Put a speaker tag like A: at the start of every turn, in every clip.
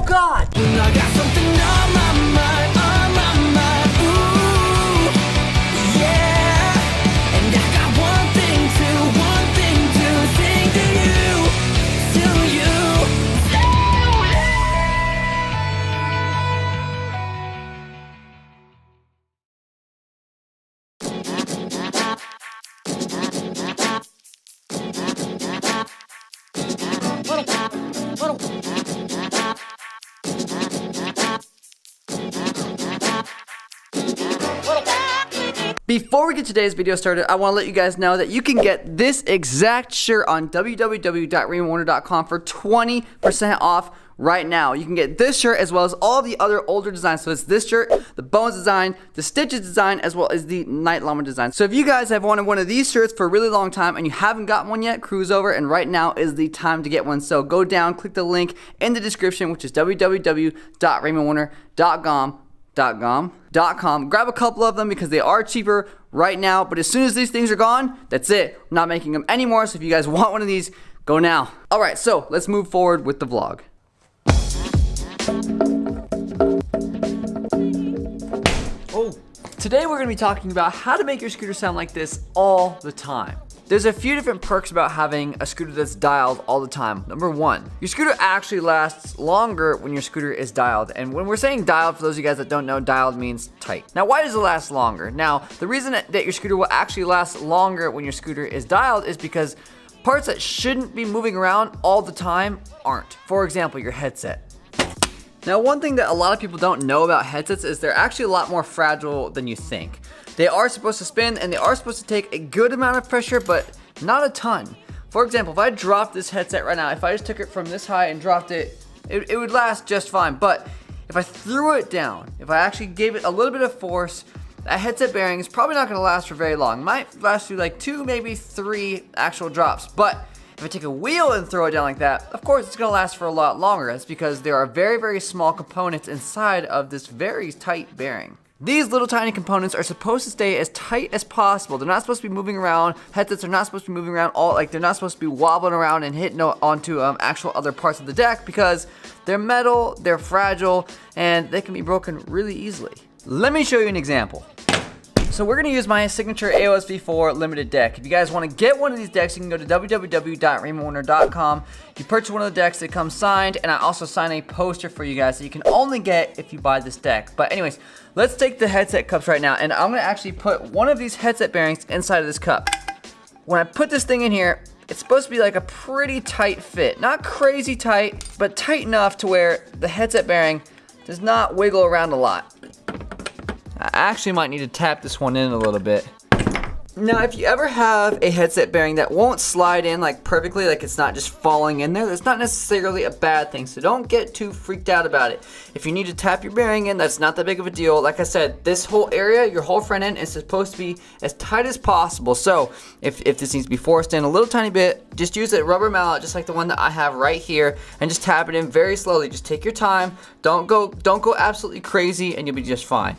A: Oh God! I got something on my mind, ooh, yeah. And I got one thing to sing to you, to you. Before we get today's video started, I want to let you guys know that you can get this exact shirt on www.raymondwarner.com for 20% off right now. You can get this shirt as well as all the other older designs. So it's this shirt, the Bones design, the Stitches design, as well as the Night Llama design. So if you guys have wanted one of these shirts for a really long time and you haven't gotten one yet, cruise over, and right now is the time to get one. So go down, click the link in the description, which is www.raymondwarner.com. Grab a couple of them because they are cheaper right now, but as soon as these things are gone, that's it. I'm not making them anymore. So if you guys want one of these, go now. All right, so let's move forward with the vlog. Today we're going to be talking about how to make your scooter sound like this all the time. There's a few different perks about having a scooter that's dialed all the time. Number one, your scooter actually lasts longer when your scooter is dialed. And when we're saying dialed, for those of you guys that don't know, dialed means tight. Now, why does it last longer? Now, the reason that your scooter will actually last longer when your scooter is dialed is because parts that shouldn't be moving around all the time aren't. For example, your headset. Now, one thing that a lot of people don't know about headsets is they're actually a lot more fragile than you think. They are supposed to spin and they are supposed to take a good amount of pressure, but not a ton. For example, if I dropped this headset right now, if I just took it from this high and dropped it, it would last just fine. But if I threw it down, if I actually gave it a little bit of force, that headset bearing is probably not going to last for very long. It might last through like 2, maybe 3 actual drops. But if I take a wheel and throw it down like that, of course it's going to last for a lot longer. That's because there are very, very small components inside of this very tight bearing. These little tiny components are supposed to stay as tight as possible. They're not supposed to be moving around. Headsets are not supposed to be moving around they're not supposed to be wobbling around and hitting onto actual other parts of the deck because they're metal, they're fragile, and they can be broken really easily. Let me show you an example. So we're going to use my signature AOS V4 limited deck. If you guys want to get one of these decks, you can go to www.raymondwarner.com. You purchase one of the decks, it comes signed, and I also sign a poster for you guys that you can only get if you buy this deck. But anyways, let's take the headset cups right now, and I'm going to actually put one of these headset bearings inside of this cup. When I put this thing in here, it's supposed to be like a pretty tight fit. Not crazy tight, but tight enough to where the headset bearing does not wiggle around a lot. I actually might need to tap this one in a little bit. Now, if you ever have a headset bearing that won't slide in like perfectly, like it's not just falling in there, that's not necessarily a bad thing, so don't get too freaked out about it. If you need to tap your bearing in, that's not that big of a deal. Like I said, this whole area, your whole front end, is supposed to be as tight as possible. So if this needs to be forced in a little tiny bit, just use a rubber mallet just like the one that I have right here and just tap it in very slowly. Just take your time. Don't go absolutely crazy and you'll be just fine.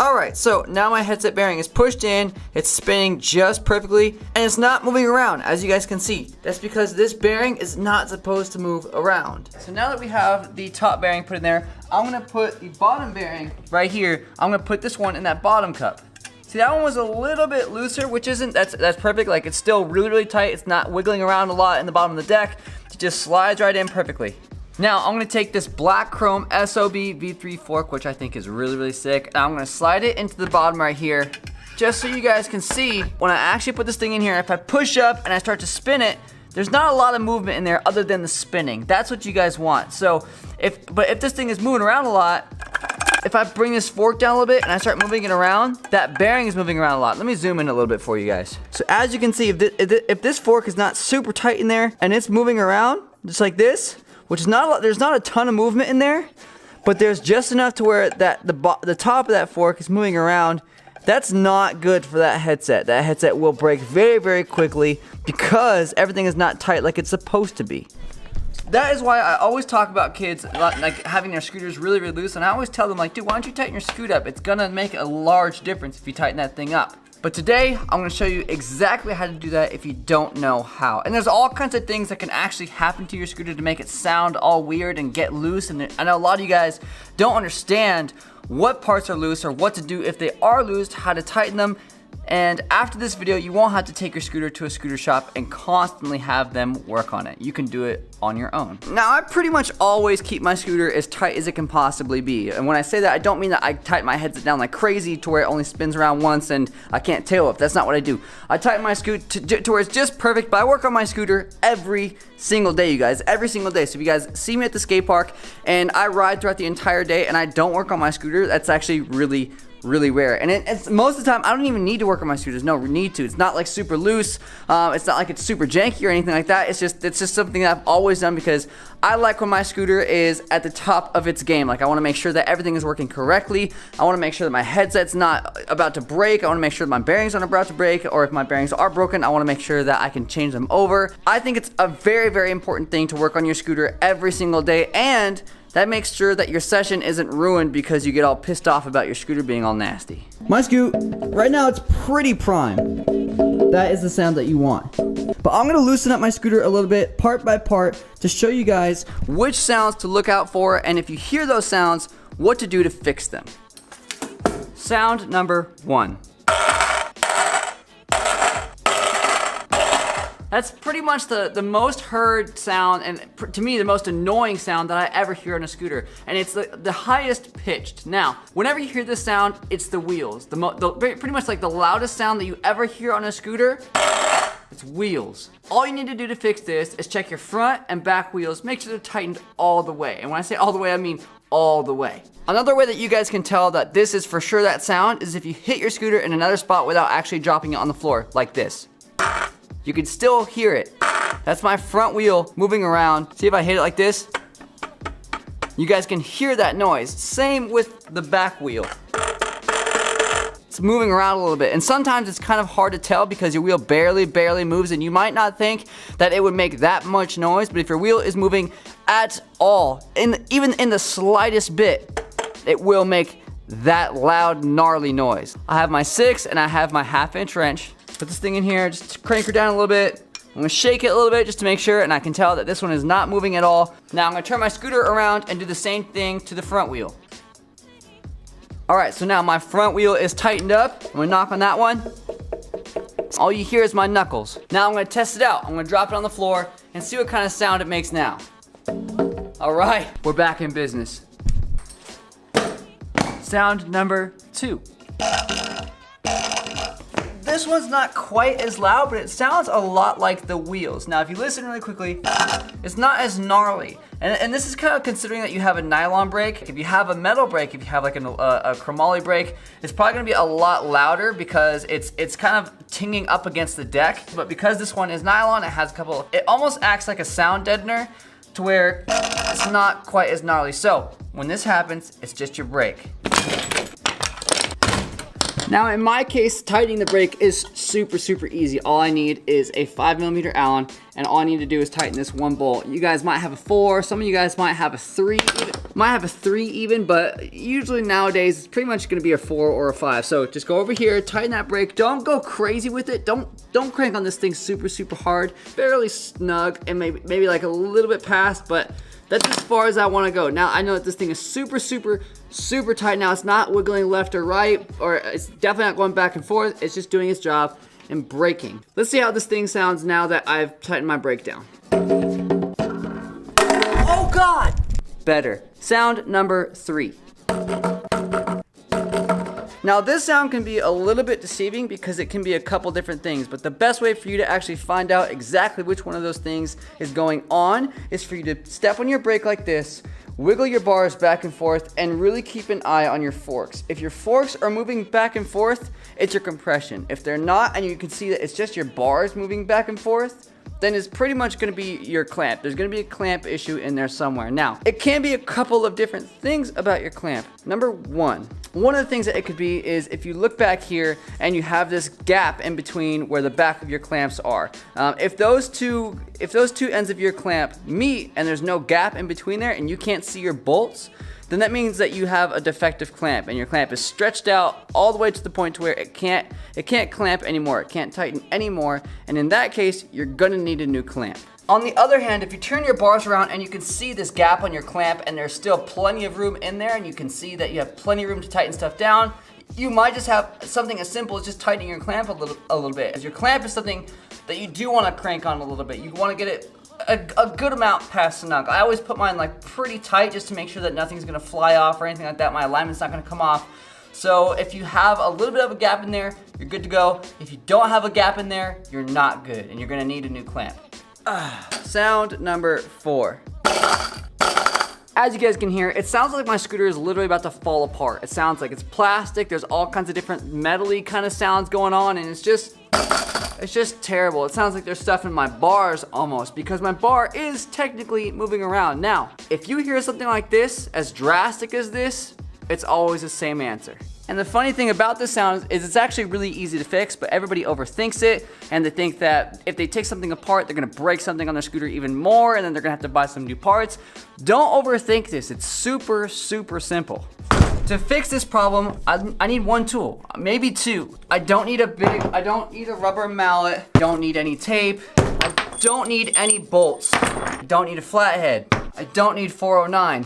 A: Alright, so now my headset bearing is pushed in, it's spinning just perfectly, and it's not moving around, as you guys can see. That's because this bearing is not supposed to move around. So now that we have the top bearing put in there, I'm going to put the bottom bearing right here. I'm going to put this one in that bottom cup. See, that one was a little bit looser, which that's perfect. Like, it's still really, really tight. It's not wiggling around a lot in the bottom of the deck. It just slides right in perfectly. Now, I'm going to take this black chrome SOB V3 fork, which I think is really, really sick, and I'm going to slide it into the bottom right here, just so you guys can see when I actually put this thing in here. If I push up and I start to spin it, there's not a lot of movement in there other than the spinning. That's what you guys want. So, if this thing is moving around a lot, if I bring this fork down a little bit and I start moving it around, that bearing is moving around a lot. Let me zoom in a little bit for you guys. So as you can see, if this fork is not super tight in there and it's moving around, just like this, which is not a lot, there's not a ton of movement in there, but there's just enough to where the top of that fork is moving around. That's not good for that headset. That headset will break very, very quickly because everything is not tight like it's supposed to be. That is why I always talk about kids like having their scooters really, really loose, and I always tell them, like, dude, why don't you tighten your scoot up? It's gonna make a large difference if you tighten that thing up. But today, I'm gonna show you exactly how to do that if you don't know how. And there's all kinds of things that can actually happen to your scooter to make it sound all weird and get loose. And I know a lot of you guys don't understand what parts are loose or what to do if they are loose, how to tighten them. And after this video, you won't have to take your scooter to a scooter shop and constantly have them work on it. You can do it on your own. Now, I pretty much always keep my scooter as tight as it can possibly be. And when I say that, I don't mean that I tighten my headset down like crazy to where it only spins around once and I can't tail whip. That's not what I do. I tighten my scooter to where it's just perfect, but I work on my scooter every single day, you guys, every single day. So if you guys see me at the skate park and I ride throughout the entire day and I don't work on my scooter, that's actually really rare. And it's most of the time I don't even need to work on my scooters. No need to. It's not like super loose. It's not like it's super janky or anything like that. It's just something that I've always done because I like when my scooter is at the top of its game. Like I want to make sure that everything is working correctly. I want to make sure that my headset's not about to break. I want to make sure that my bearings aren't about to break, or if my bearings are broken, I want to make sure that I can change them over. I think it's a very important thing to work on your scooter every single day, and that makes sure that your session isn't ruined because you get all pissed off about your scooter being all nasty. My scoot, right now it's pretty prime. That is the sound that you want. But I'm gonna loosen up my scooter a little bit, part by part, to show you guys which sounds to look out for, and if you hear those sounds, what to do to fix them. Sound number 1. That's pretty much the most heard sound, and to me the most annoying sound that I ever hear on a scooter, and it's the highest pitched. Now, whenever you hear this sound, it's the wheels. Pretty much like the loudest sound that you ever hear on a scooter, it's wheels. All you need to do to fix this is check your front and back wheels, make sure they're tightened all the way. And when I say all the way, I mean all the way. Another way that you guys can tell that this is for sure that sound is if you hit your scooter in another spot without actually dropping it on the floor, like this. You can still hear it. That's my front wheel moving around. See if I hit it like this? You guys can hear that noise. Same with the back wheel. It's moving around a little bit. And sometimes it's kind of hard to tell because your wheel barely moves, and you might not think that it would make that much noise, but if your wheel is moving at all, even in the slightest bit, it will make that loud, gnarly noise. I have my 6 and I have my 1/2-inch wrench. Put this thing in here, just crank her down a little bit. I'm gonna shake it a little bit just to make sure, and I can tell that this one is not moving at all. Now I'm gonna turn my scooter around and do the same thing to the front wheel. All right, so now my front wheel is tightened up. I'm gonna knock on that one. All you hear is my knuckles. Now I'm gonna test it out. I'm gonna drop it on the floor and see what kind of sound it makes now. All right, we're back in business. Sound number 2. This one's not quite as loud, but it sounds a lot like the wheels. Now, if you listen really quickly, it's not as gnarly. And this is kind of considering that you have a nylon brake. If you have a metal brake, if you have like a chromoly brake, it's probably gonna be a lot louder because it's kind of tinging up against the deck. But because this one is nylon, it has it almost acts like a sound deadener to where it's not quite as gnarly. So when this happens, it's just your brake. Now in my case, tightening the brake is super easy. All I need is a 5mm Allen, and all I need to do is tighten this one bolt. You guys might have a 4, some of you guys might have a 3 even, but usually nowadays it's pretty much gonna be a 4 or a 5. So just go over here, tighten that brake. Don't go crazy with it. Don't crank on this thing super hard. Barely snug, and maybe like a little bit past, but that's as far as I want to go. Now I know that this thing is super tight now. It's not wiggling left or right, or it's definitely not going back and forth. It's just doing its job and braking. Let's see how this thing sounds now that I've tightened my brake down. Oh God! Better. Sound number 3. Now this sound can be a little bit deceiving because it can be a couple different things, but the best way for you to actually find out exactly which one of those things is going on is for you to step on your brake like this, wiggle your bars back and forth, and really keep an eye on your forks. If your forks are moving back and forth, it's your compression. If they're not, and you can see that it's just your bars moving back and forth, then it's pretty much gonna be your clamp. There's gonna be a clamp issue in there somewhere. Now, it can be a couple of different things about your clamp. Number one of the things that it could be is if you look back here and you have this gap in between where the back of your clamps are. If those two ends of your clamp meet and there's no gap in between there and you can't see your bolts, then that means that you have a defective clamp and your clamp is stretched out all the way to the point to where it can't clamp anymore. It can't tighten anymore. And in that case, you're gonna need a new clamp. On the other hand, if you turn your bars around and you can see this gap on your clamp and there's still plenty of room in there and you can see that you have plenty of room to tighten stuff down, you might just have something as simple as just tightening your clamp a little bit. As your clamp is something that you do want to crank on a little bit. You want to get it a good amount past the knuckle. I always put mine like pretty tight just to make sure that nothing's gonna fly off or anything like that. My alignment's not gonna come off. So if you have a little bit of a gap in there, you're good to go. If you don't have a gap in there, you're not good and you're gonna need a new clamp. Sound number 4. As you guys can hear, it sounds like my scooter is literally about to fall apart. It sounds like it's plastic. There's all kinds of different metally kind of sounds going on, and it's just terrible. It sounds like there's stuff in my bars almost, because my bar is technically moving around. Now, if you hear something like this, as drastic as this, it's always the same answer. And the funny thing about this sound is it's actually really easy to fix, but everybody overthinks it, and they think that if they take something apart, they're gonna break something on their scooter even more, and then they're gonna have to buy some new parts. Don't overthink this. It's super, super simple. To fix this problem, I need one tool, maybe two. I don't need a rubber mallet, don't need any tape, I don't need any bolts, I don't need a flathead, I don't need 409,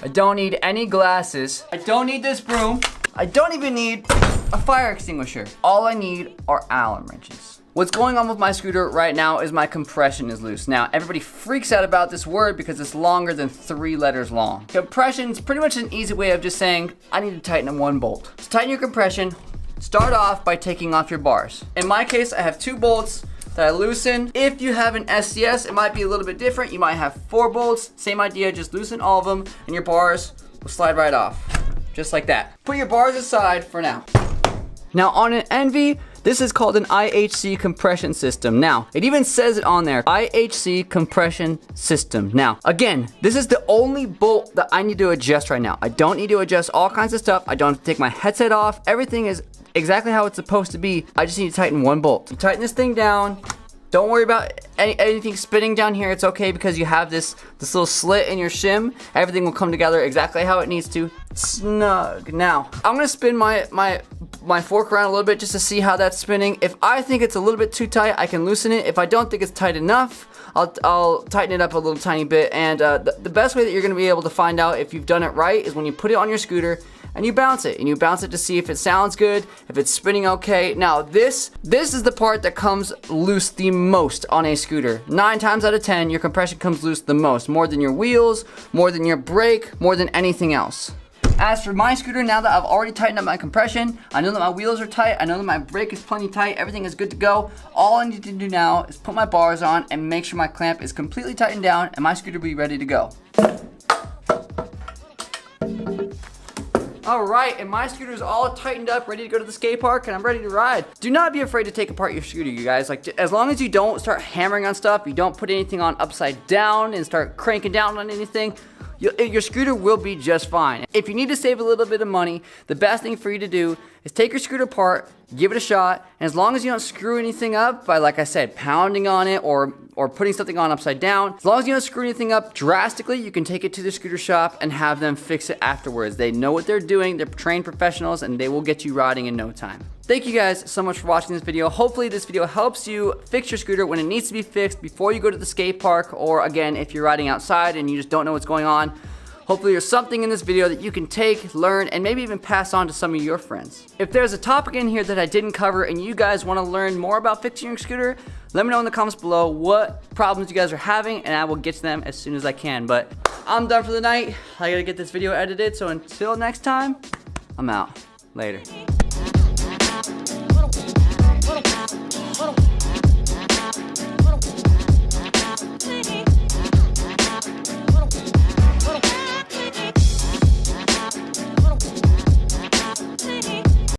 A: I don't need any glasses, I don't need this broom, I don't even need a fire extinguisher. All I need are Allen wrenches. What's going on with my scooter right now is my compression is loose. Now, everybody freaks out about this word because it's longer than 3 letters long. Compression is pretty much an easy way of just saying, I need to tighten one bolt. To tighten your compression, start off by taking off your bars. In my case, I have 2 bolts that I loosen. If you have an SCS, it might be a little bit different. You might have 4 bolts, same idea, just loosen all of them and your bars will slide right off. Just like that. Put your bars aside for now. Now on an Envy, this is called an IHC compression system. Now, it even says it on there, IHC compression system. Now, again, this is the only bolt that I need to adjust right now. I don't need to adjust all kinds of stuff. I don't have to take my headset off. Everything is exactly how it's supposed to be. I just need to tighten one bolt. You tighten this thing down. Don't worry about anything spinning down here. It's okay because you have this little slit in your shim. Everything will come together exactly how it needs to. Snug. Now, I'm gonna spin my fork around a little bit just to see how that's spinning. If I think it's a little bit too tight, I can loosen it. If I don't think it's tight enough, I'll tighten it up a little tiny bit. And the best way that you're gonna be able to find out if you've done it right is when you put it on your scooter and you bounce it, to see if it sounds good, if it's spinning okay. Now this is the part that comes loose the most on a scooter. 9 times out of 10, your compression comes loose the most, more than your wheels, more than your brake, more than anything else. As for my scooter, now that I've already tightened up my compression, I know that my wheels are tight, I know that my brake is plenty tight, everything is good to go. All I need to do now is put my bars on and make sure my clamp is completely tightened down and my scooter will be ready to go. All right, and my scooter is all tightened up, ready to go to the skate park, and I'm ready to ride. Do not be afraid to take apart your scooter, you guys. Like, as long as you don't start hammering on stuff, you don't put anything on upside down and start cranking down on anything, your scooter will be just fine. If you need to save a little bit of money, the best thing for you to do is take your scooter apart, give it a shot, and as long as you don't screw anything up by, like I said, pounding on it or putting something on upside down, as long as you don't screw anything up drastically, you can take it to the scooter shop and have them fix it afterwards. They know what they're doing, they're trained professionals, and they will get you riding in no time. Thank you guys so much for watching this video. Hopefully this video helps you fix your scooter when it needs to be fixed before you go to the skate park, or again, if you're riding outside and you just don't know what's going on. Hopefully there's something in this video that you can take, learn, and maybe even pass on to some of your friends. If there's a topic in here that I didn't cover and you guys want to learn more about fixing your scooter, let me know in the comments below what problems you guys are having and I will get to them as soon as I can. But I'm done for the night. I gotta get this video edited, so until next time, I'm out. Later.